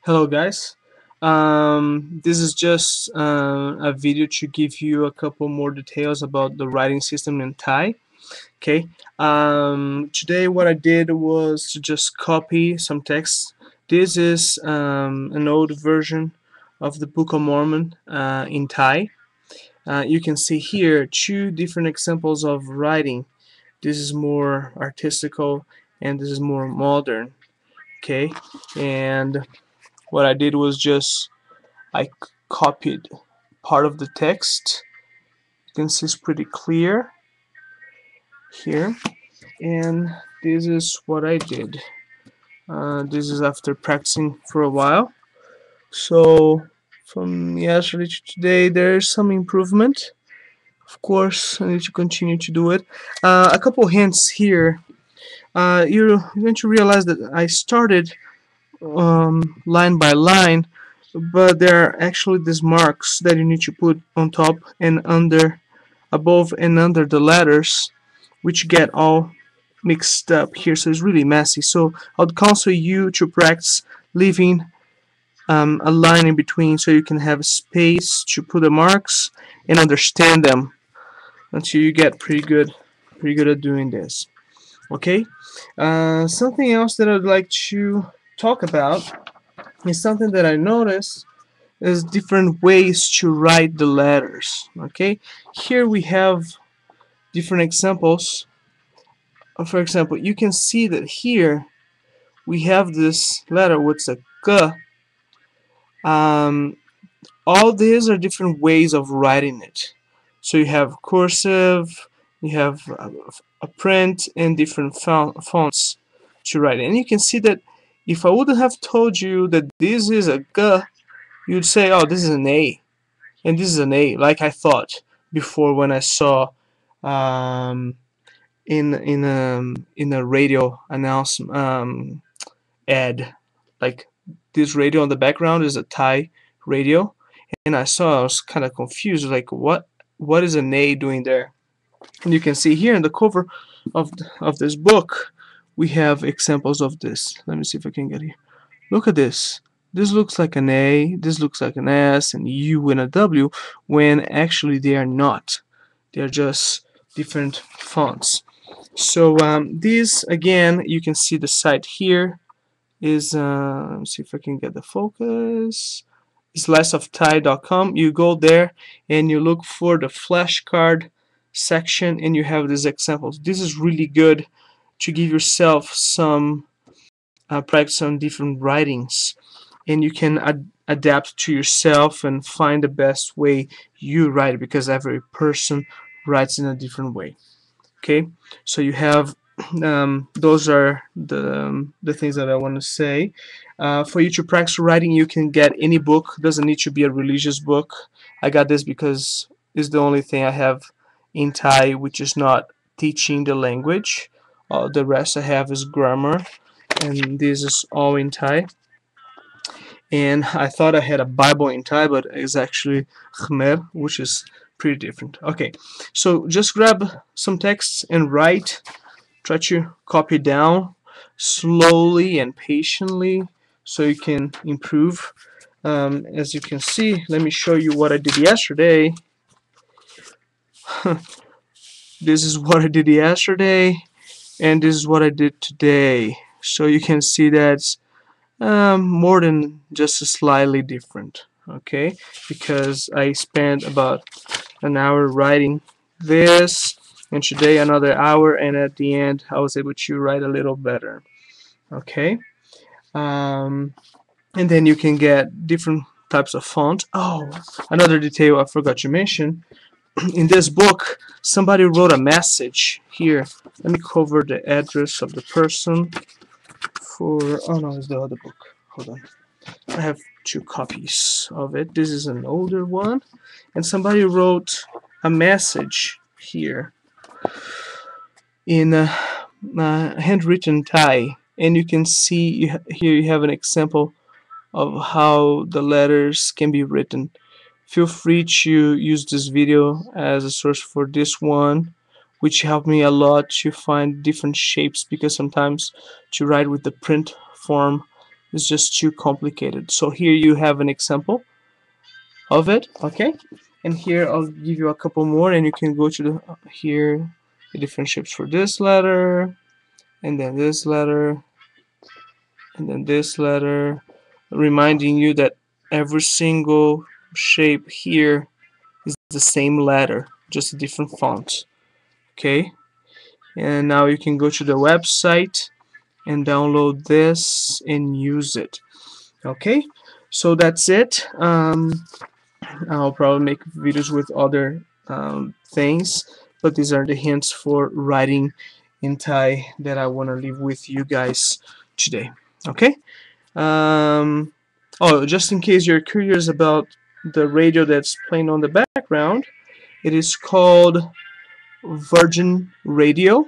Hello guys. This is just a video to give you a couple more details about the writing system in Thai. Okay. Today what I did was to just copy some text. This is an old version of the Book of Mormon in Thai. You can see here two different examples of writing. This is more artistical and this is more modern. Okay. And what I did was just I copied part of the text. You can see it's pretty clear here, and this is what I did. This is after practicing for a while. So from yesterday to today, there's some improvement. Of course, I need to continue to do it. A couple hints here. You're going to realize that I started line by line, but there are actually these marks that you need to put on top and under, above and under the letters, which get all mixed up here, so it's really messy. So I would counsel you to practice leaving a line in between so you can have space to put the marks and understand them until you get pretty good at doing this. Okay. Something else that I'd like to talk about is something that I noticed is different ways to write the letters. Okay, here we have different examples. For example, you can see that here we have this letter with a K. Um, all these are different ways of writing it. So you have cursive, you have a print, and different fonts to write it. And you can see that if I wouldn't have told you that this is a K, you'd say, oh, this is an A. And this is an A, like I thought before when I saw um, in a radio announcement ad, like this radio on the background is a Thai radio, and I was kind of confused, like what is an A doing there? And you can see here in the cover of this book, we have examples of this. Let me see if I can get here. Look at this. This looks like an A, this looks like an S, and U and a W, when actually they are not. They are just different fonts. So this, again, you can see the site here is, let me see if I can get the focus, is lessofthai.com. You go there and you look for the flashcard section and you have these examples. This is really good to give yourself some practice on different writings, and you can adapt to yourself and find the best way you write, because every person writes in a different way. Okay, so you have those are the things that I want to say. For you to practice writing, you can get any book. It doesn't need to be a religious book. I got this because it's the only thing I have in Thai which is not teaching the language. The rest I have is grammar, and this is all in Thai. And I thought I had a Bible in Thai, but it's actually Khmer, which is pretty different. Okay, so just grab some text and write. Try to copy down slowly and patiently so you can improve. As you can see, let me show you what I did yesterday. This is what I did yesterday, and this is what I did today. So you can see that's more than just slightly different. Okay, because I spent about an hour writing this, and today another hour, and at the end I was able to write a little better. Okay, and then you can get different types of font. Oh, another detail I forgot to mention. In this book, somebody wrote a message here. Let me cover the address of the person for, oh no, it's the other book. Hold on. I have two copies of it. This is an older one, and somebody wrote a message here in handwritten Thai, and you can see here you have an example of how the letters can be written. Feel free to use this video as a source for this one, which helped me a lot to find different shapes, because sometimes to write with the print form It's just too complicated. So here you have an example of it, okay? And here I'll give you a couple more, and you can go to the here the different shapes for this letter, and then this letter, and then this letter, reminding you that every single shape here is the same letter, just a different font. Okay, and now you can go to the website and download this and use it. Okay, so that's it. I'll probably make videos with other things, but these are the hints for writing in Thai that I want to leave with you guys today. Okay. Oh, just in case you're curious about the radio that's playing on the background, it is called Virgin Radio.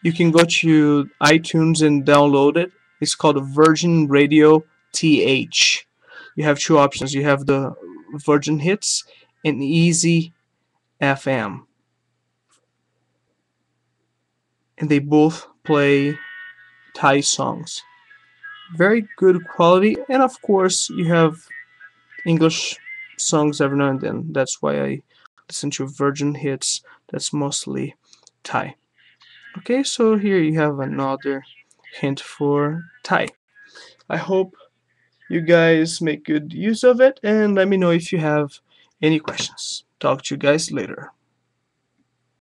You can go to iTunes and download it. It's called Virgin Radio TH. You have two options. You have the Virgin Hits and Easy FM, and they both play Thai songs. Very good quality, and of course, you have English songs every now and then. That's why I listen to Virgin Hits. That's mostly Thai. Okay, so here you have another hint for Thai. I hope you guys make good use of it, and let me know if you have any questions. Talk to you guys later.